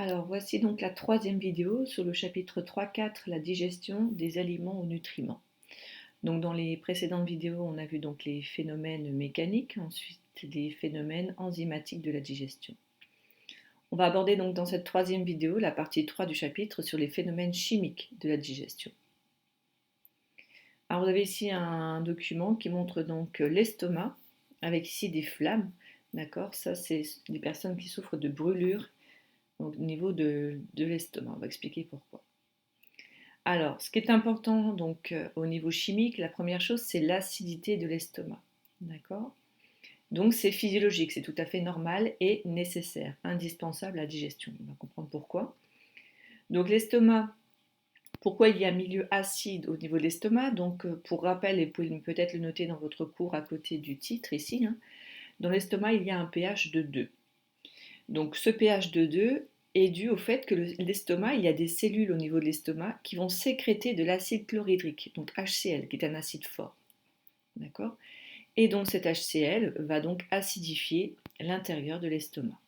Alors voici donc la troisième vidéo sur le chapitre 3-4, la digestion des aliments aux nutriments. Donc dans les précédentes vidéos, on a vu donc les phénomènes mécaniques, ensuite les phénomènes enzymatiques de la digestion. On va aborder donc dans cette troisième vidéo la partie 3 du chapitre sur les phénomènes chimiques de la digestion. Alors vous avez ici un document qui montre donc l'estomac avec ici des flammes, d'accord? Ça c'est des personnes qui souffrent de brûlures au niveau de l'estomac. On va expliquer pourquoi. Alors, ce qui est important donc au niveau chimique, la première chose, c'est l'acidité de l'estomac. D'accord? Donc c'est physiologique, c'est tout à fait normal et nécessaire, indispensable à la digestion. On va comprendre pourquoi. Donc l'estomac, pourquoi il y a un milieu acide au niveau de l'estomac? Donc pour rappel, et vous pouvez peut-être le noter dans votre cours à côté du titre ici, hein, dans l'estomac, il y a un pH de 2. Donc ce pH de 2 est dû au fait que l'estomac, il y a des cellules au niveau de l'estomac qui vont sécréter de l'acide chlorhydrique, donc HCl, qui est un acide fort. D'accord? Et donc cet HCl va donc acidifier l'intérieur de l'estomac.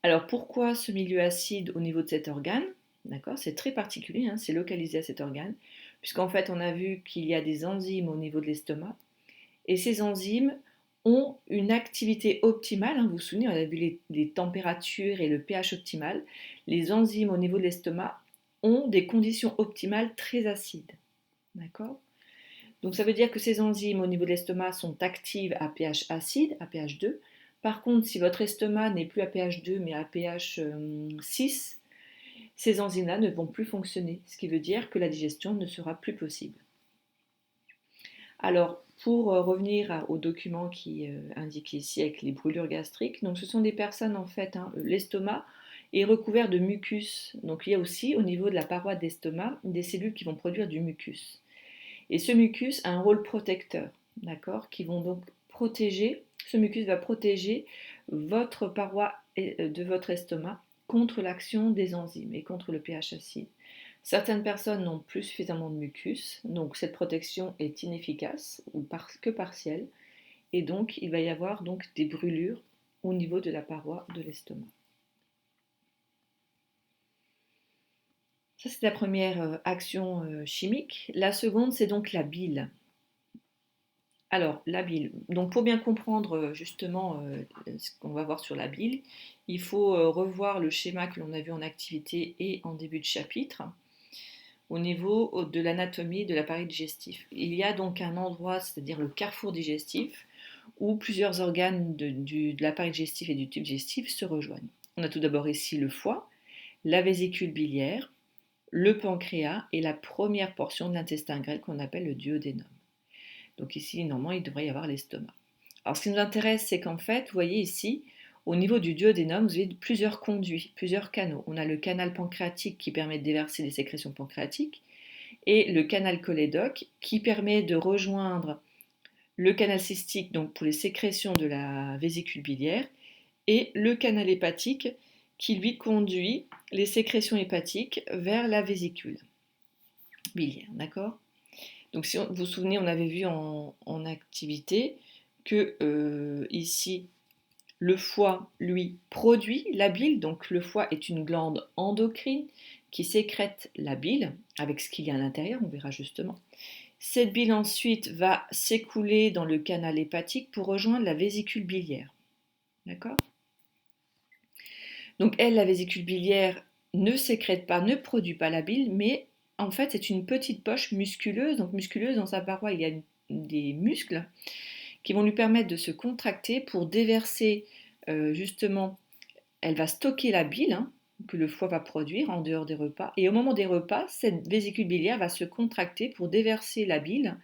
Alors pourquoi ce milieu acide au niveau de cet organe? D'accord? C'est très particulier, hein, c'est localisé à cet organe, puisqu'en fait on a vu qu'il y a des enzymes au niveau de l'estomac, et ces enzymes ont une activité optimale. Hein, vous vous souvenez, on a vu les températures et le pH optimal. Les enzymes au niveau de l'estomac ont des conditions optimales très acides. D'accord? Donc ça veut dire que ces enzymes au niveau de l'estomac sont actives à pH acide, à pH 2. Par contre, si votre estomac n'est plus à pH 2 mais à pH 6, ces enzymes-là ne vont plus fonctionner, ce qui veut dire que la digestion ne sera plus possible. Alors, pour revenir au document qui indique ici avec les brûlures gastriques, donc ce sont des personnes en fait, hein, l'estomac est recouvert de mucus. Donc il y a aussi au niveau de la paroi d'estomac des cellules qui vont produire du mucus. Et ce mucus a un rôle protecteur, d'accord, qui vont donc protéger, ce mucus va protéger votre paroi de votre estomac contre l'action des enzymes et contre le pH acide. Certaines personnes n'ont plus suffisamment de mucus, donc cette protection est inefficace ou que partielle, et donc il va y avoir donc des brûlures au niveau de la paroi de l'estomac. Ça, c'est la première action chimique. La seconde, c'est donc la bile. Alors, la bile. Donc, pour bien comprendre justement ce qu'on va voir sur la bile, il faut revoir le schéma que l'on a vu en activité et en début de chapitre au niveau de l'anatomie de l'appareil digestif. Il y a donc un endroit, c'est-à-dire le carrefour digestif, où plusieurs organes de l'appareil digestif et du tube digestif se rejoignent. On a tout d'abord ici le foie, la vésicule biliaire, le pancréas et la première portion de l'intestin grêle qu'on appelle le duodénum. Donc ici, normalement, il devrait y avoir l'estomac. Alors ce qui nous intéresse, c'est qu'en fait, vous voyez ici, au niveau du duodénum, vous avez plusieurs conduits, plusieurs canaux. On a le canal pancréatique qui permet de déverser les sécrétions pancréatiques et le canal cholédoque qui permet de rejoindre le canal cystique donc pour les sécrétions de la vésicule biliaire et le canal hépatique qui lui conduit les sécrétions hépatiques vers la vésicule biliaire, d'accord? Donc si vous vous souvenez, on avait vu en activité que ici, le foie, lui, produit la bile. Donc le foie est une glande endocrine qui sécrète la bile, avec ce qu'il y a à l'intérieur, on verra justement. Cette bile ensuite va s'écouler dans le canal hépatique pour rejoindre la vésicule biliaire. D'accord? Donc elle, la vésicule biliaire, ne sécrète pas, ne produit pas la bile, mais en fait c'est une petite poche musculeuse. Donc musculeuse, dans sa paroi, il y a des muscles qui vont lui permettre de se contracter pour déverser justement, elle va stocker la bile hein, que le foie va produire en dehors des repas. Et au moment des repas, cette vésicule biliaire va se contracter pour déverser la bile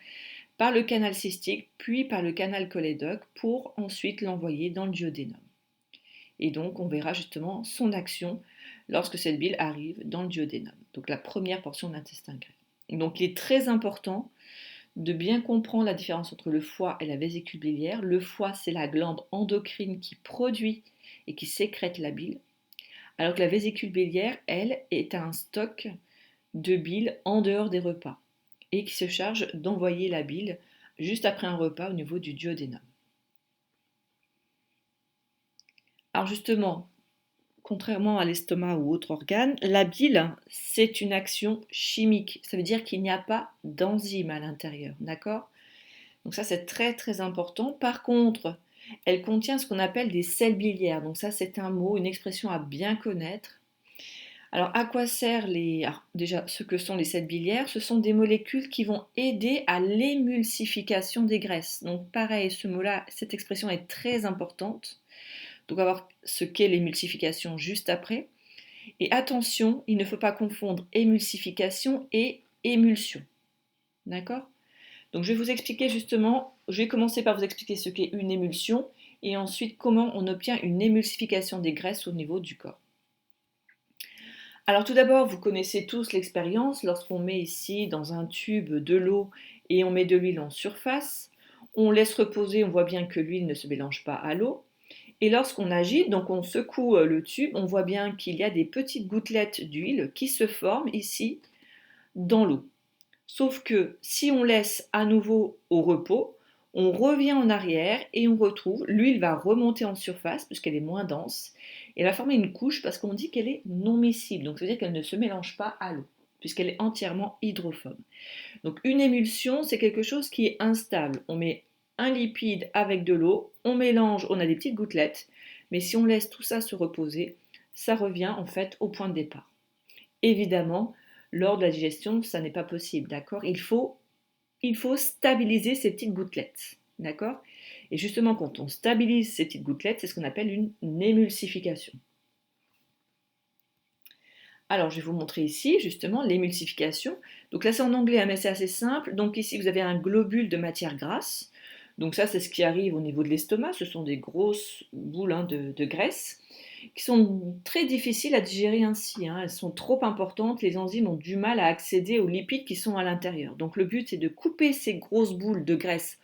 par le canal cystique, puis par le canal cholédoque pour ensuite l'envoyer dans le duodénum. Et donc on verra justement son action lorsque cette bile arrive dans le duodénum, donc la première portion de l'intestin grêle. Donc il est très important de bien comprendre la différence entre le foie et la vésicule biliaire. Le foie, c'est la glande endocrine qui produit et qui sécrète la bile, alors que la vésicule biliaire, elle, est un stock de bile en dehors des repas et qui se charge d'envoyer la bile juste après un repas au niveau du duodénum. Alors justement, contrairement à l'estomac ou autre organe, la bile, c'est une action chimique. Ça veut dire qu'il n'y a pas d'enzyme à l'intérieur, d'accord? Donc ça, c'est très très important. Par contre, elle contient ce qu'on appelle des sels biliaires. Donc ça, c'est un mot, une expression à bien connaître. Alors, à quoi servent les... Alors, déjà, ce que sont les sels biliaires, ce sont des molécules qui vont aider à l'émulsification des graisses. Donc pareil, ce mot-là, cette expression est très importante. Donc on va voir ce qu'est l'émulsification juste après. Et attention, il ne faut pas confondre émulsification et émulsion. D'accord? Donc je vais vous expliquer justement, je vais commencer par vous expliquer ce qu'est une émulsion et ensuite comment on obtient une émulsification des graisses au niveau du corps. Alors tout d'abord, vous connaissez tous l'expérience lorsqu'on met ici dans un tube de l'eau et on met de l'huile en surface. On laisse reposer, on voit bien que l'huile ne se mélange pas à l'eau. Et lorsqu'on agite, donc on secoue le tube, on voit bien qu'il y a des petites gouttelettes d'huile qui se forment ici dans l'eau. Sauf que si on laisse à nouveau au repos, on revient en arrière et on retrouve, l'huile va remonter en surface puisqu'elle est moins dense et elle va former une couche parce qu'on dit qu'elle est non miscible, donc ça veut dire qu'elle ne se mélange pas à l'eau puisqu'elle est entièrement hydrophobe. Donc une émulsion, c'est quelque chose qui est instable. On met un lipide avec de l'eau, on mélange, on a des petites gouttelettes, mais si on laisse tout ça se reposer, ça revient en fait au point de départ. Évidemment, lors de la digestion, ça n'est pas possible, d'accord? Il faut stabiliser ces petites gouttelettes, d'accord? Et justement, quand on stabilise ces petites gouttelettes, c'est ce qu'on appelle une émulsification. Alors, je vais vous montrer ici, justement, l'émulsification. Donc là, c'est en anglais, hein, mais c'est assez simple. Donc ici, vous avez un globule de matière grasse. Donc ça, c'est ce qui arrive au niveau de l'estomac. Ce sont des grosses boules de graisse qui sont très difficiles à digérer ainsi, hein. Elles sont trop importantes. Les enzymes ont du mal à accéder aux lipides qui sont à l'intérieur. Donc le but, c'est de couper ces grosses boules de graisse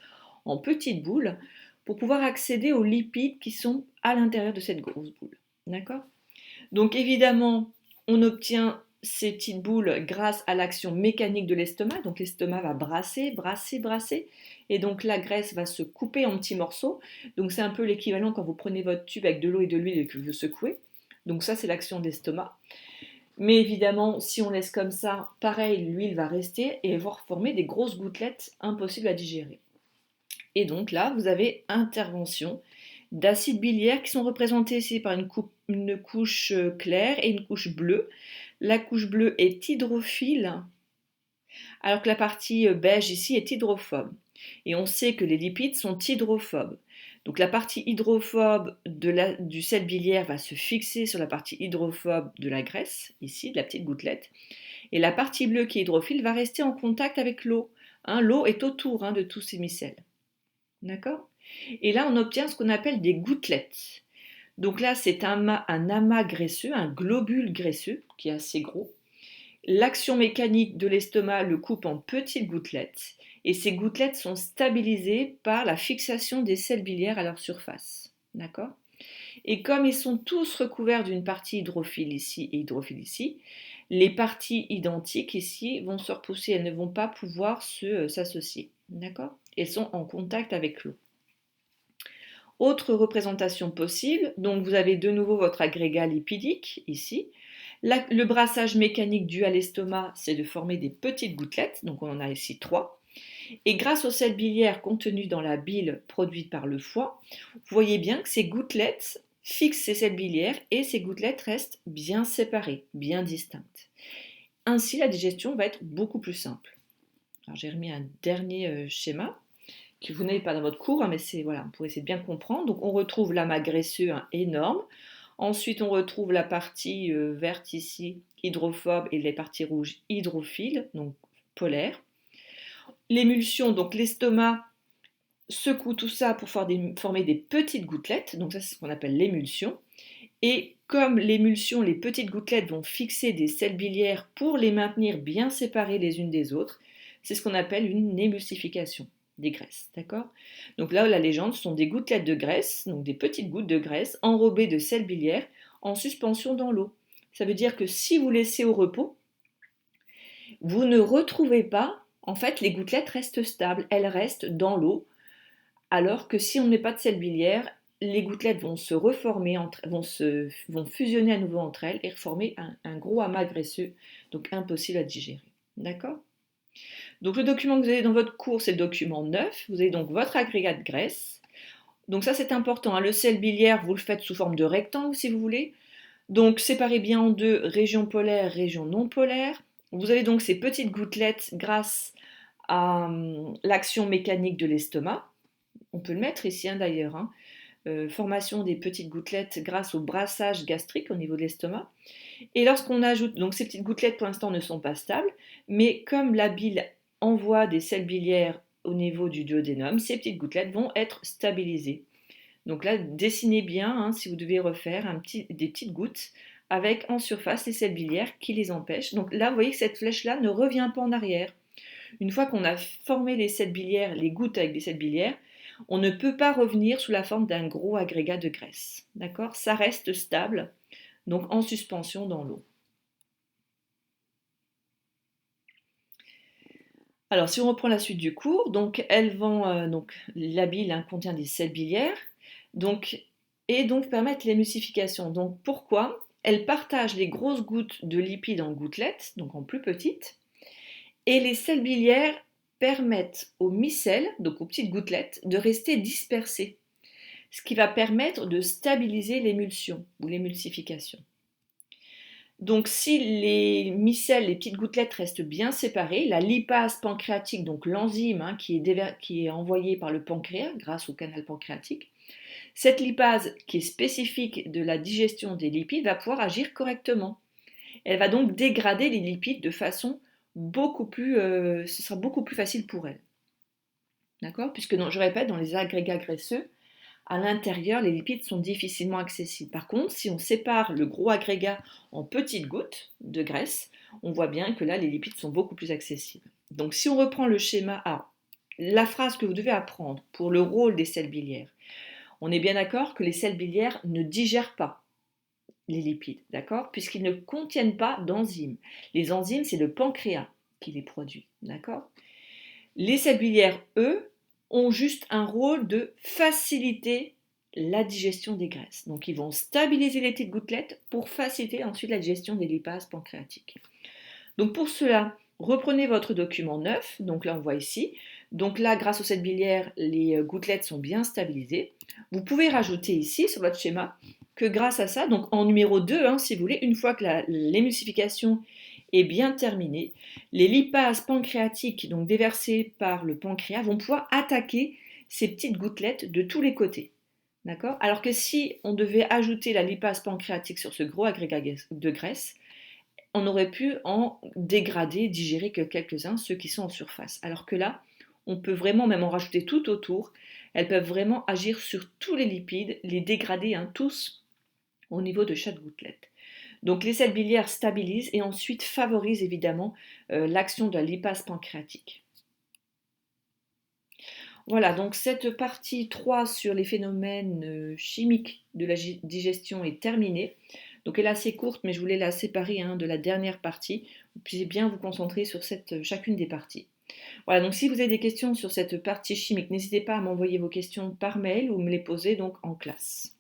en petites boules pour pouvoir accéder aux lipides qui sont à l'intérieur de cette grosse boule. D'accord? Donc évidemment, on obtient ces petites boules grâce à l'action mécanique de l'estomac. Donc l'estomac va brasser, brasser, brasser. Et donc la graisse va se couper en petits morceaux. Donc c'est un peu l'équivalent quand vous prenez votre tube avec de l'eau et de l'huile et que vous secouez. Donc ça, c'est l'action d'estomac. Mais évidemment, si on laisse comme ça, pareil, l'huile va rester et va former des grosses gouttelettes impossibles à digérer. Et donc là, vous avez intervention d'acides biliaires qui sont représentés ici par une couche claire et une couche bleue. La couche bleue est hydrophile, alors que la partie beige ici est hydrophobe. Et on sait que les lipides sont hydrophobes. Donc la partie hydrophobe du sel biliaire va se fixer sur la partie hydrophobe de la graisse, ici, de la petite gouttelette. Et la partie bleue qui est hydrophile va rester en contact avec l'eau. Hein, l'eau est autour de tous ces micelles. D'accord? Et là, on obtient ce qu'on appelle des gouttelettes. Donc là, c'est un amas graisseux, un globule graisseux, qui est assez gros. L'action mécanique de l'estomac le coupe en petites gouttelettes. Et ces gouttelettes sont stabilisées par la fixation des sels biliaires à leur surface. D'accord? Et comme ils sont tous recouverts d'une partie hydrophile ici et hydrophile ici, les parties identiques ici vont se repousser, elles ne vont pas pouvoir s'associer. D'accord? Elles sont en contact avec l'eau. Autre représentation possible, donc vous avez de nouveau votre agrégat lipidique ici. Le brassage mécanique dû à l'estomac, c'est de former des petites gouttelettes, donc on en a ici 3. Et grâce aux sels biliaires contenus dans la bile produite par le foie, vous voyez bien que ces gouttelettes fixent ces sels biliaires et ces gouttelettes restent bien séparées, bien distinctes. Ainsi, la digestion va être beaucoup plus simple. Alors j'ai remis un dernier schéma que vous n'avez pas dans votre cours, mais c'est voilà, pour essayer de bien comprendre. Donc on retrouve l'amas graisseux énorme. Ensuite, on retrouve la partie verte ici, hydrophobe, et les parties rouges, hydrophiles, donc polaires. L'émulsion, donc l'estomac secoue tout ça pour former des petites gouttelettes, donc ça c'est ce qu'on appelle l'émulsion. Et comme l'émulsion, les petites gouttelettes vont fixer des sels biliaires pour les maintenir bien séparés les unes des autres, c'est ce qu'on appelle une émulsification des graisses, d'accord? Donc là, la légende, ce sont des gouttelettes de graisse, donc des petites gouttes de graisse enrobées de sels biliaires en suspension dans l'eau. Ça veut dire que si vous laissez au repos, vous ne retrouvez pas, en fait, les gouttelettes restent stables, elles restent dans l'eau, alors que si on ne met pas de sels biliaires, les gouttelettes vont se reformer, vont fusionner à nouveau entre elles et reformer un gros amas graisseux, donc impossible à digérer. D'accord? Donc le document que vous avez dans votre cours, c'est le document 9. Vous avez donc votre agrégat de graisse. Donc ça c'est important, hein. Le sel biliaire, vous le faites sous forme de rectangle si vous voulez. Donc séparez bien en deux, région polaire, région non polaire. Vous avez donc ces petites gouttelettes grâce à l'action mécanique de l'estomac. On peut le mettre ici, hein, d'ailleurs, hein. Formation des petites gouttelettes grâce au brassage gastrique au niveau de l'estomac. Et lorsqu'on ajoute, donc ces petites gouttelettes pour l'instant ne sont pas stables, mais comme la bile envoie des sels biliaires au niveau du duodénum, ces petites gouttelettes vont être stabilisées. Donc là, dessinez bien, hein, si vous devez refaire des petites gouttes avec en surface les sels biliaires qui les empêchent. Donc là, vous voyez que cette flèche-là ne revient pas en arrière. Une fois qu'on a formé les sels biliaires, les gouttes avec des sels biliaires, on ne peut pas revenir sous la forme d'un gros agrégat de graisse. D'accord? Ça reste stable, donc en suspension dans l'eau. Alors, si on reprend la suite du cours, donc la bile, hein, contient des sels biliaires, et donc permettent l'émulsification. Donc pourquoi? Elle partage les grosses gouttes de lipides en gouttelettes, donc en plus petites, et les sels biliaires permettent aux micelles, donc aux petites gouttelettes, de rester dispersées, ce qui va permettre de stabiliser l'émulsion ou l'émulsification. Donc si les micelles, les petites gouttelettes restent bien séparées, la lipase pancréatique, donc l'enzyme, hein, qui est envoyée par le pancréas grâce au canal pancréatique, cette lipase qui est spécifique de la digestion des lipides va pouvoir agir correctement. Elle va donc dégrader les lipides de façon ce sera beaucoup plus facile pour elle. D'accord? Puisque, je répète, dans les agrégats graisseux, à l'intérieur, les lipides sont difficilement accessibles. Par contre, si on sépare le gros agrégat en petites gouttes de graisse, on voit bien que là, les lipides sont beaucoup plus accessibles. Donc, si on reprend le schéma, alors, la phrase que vous devez apprendre pour le rôle des sels biliaires, on est bien d'accord que les sels biliaires ne digèrent pas les lipides, d'accord? Puisqu'ils ne contiennent pas d'enzymes. Les enzymes, c'est le pancréas qui les produit, d'accord? Les sels biliaires, eux, ont juste un rôle de faciliter la digestion des graisses. Donc ils vont stabiliser les petites gouttelettes pour faciliter ensuite la digestion des lipases pancréatiques. Donc pour cela, reprenez votre document 9, donc là on voit ici. Donc là, grâce aux sels biliaires, les gouttelettes sont bien stabilisées. Vous pouvez rajouter ici sur votre schéma que grâce à ça, donc en numéro 2, hein, si vous voulez, une fois que l'émulsification est bien terminée, les lipases pancréatiques, donc déversées par le pancréas, vont pouvoir attaquer ces petites gouttelettes de tous les côtés. D'accord? Alors que si on devait ajouter la lipase pancréatique sur ce gros agrégat de graisse, on aurait pu en dégrader, digérer que quelques-uns, ceux qui sont en surface. Alors que là, on peut vraiment même en rajouter tout autour. Elles peuvent vraiment agir sur tous les lipides, les dégrader, hein, tous au niveau de chaque gouttelette. Donc les sels biliaires stabilisent et ensuite favorisent évidemment l'action de la lipase pancréatique. Voilà, donc cette partie 3 sur les phénomènes chimiques de la digestion est terminée. Donc elle est assez courte, mais je voulais la séparer, hein, de la dernière partie. Vous puissiez bien vous concentrer sur chacune des parties. Voilà, donc si vous avez des questions sur cette partie chimique, n'hésitez pas à m'envoyer vos questions par mail ou me les poser donc en classe.